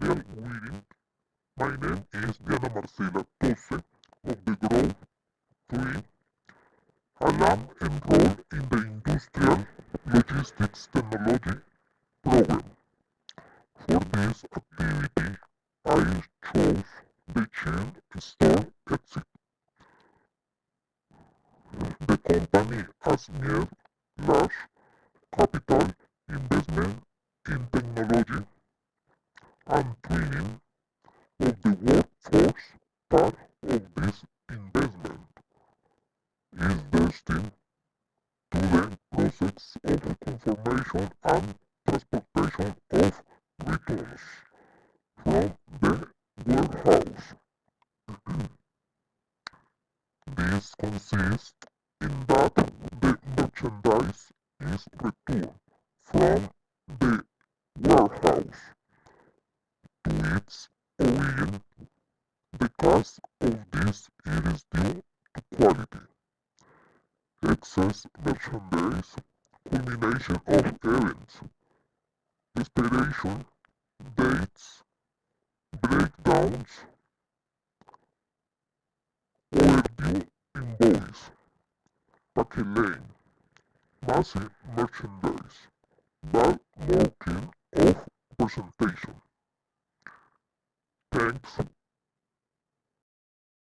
industrial wedding. My name is Diana Marcela Tose of the Growth 3. I am enrolled in the Industrial Logistics Technology program. For this activity, I chose the chain store exit. The company has made large capital investment in technology and training of the workforce. Part of this investment is destined to the process of confirmation and transportation of returns from the warehouse. This consists in that the merchandise is returned from the warehouse to its origin. The cost of this is due to quality, excess merchandise, culmination of events, expiration dates, breakdowns, overdue invoice, packaging, massive merchandise, bad marking of presentation. Thanks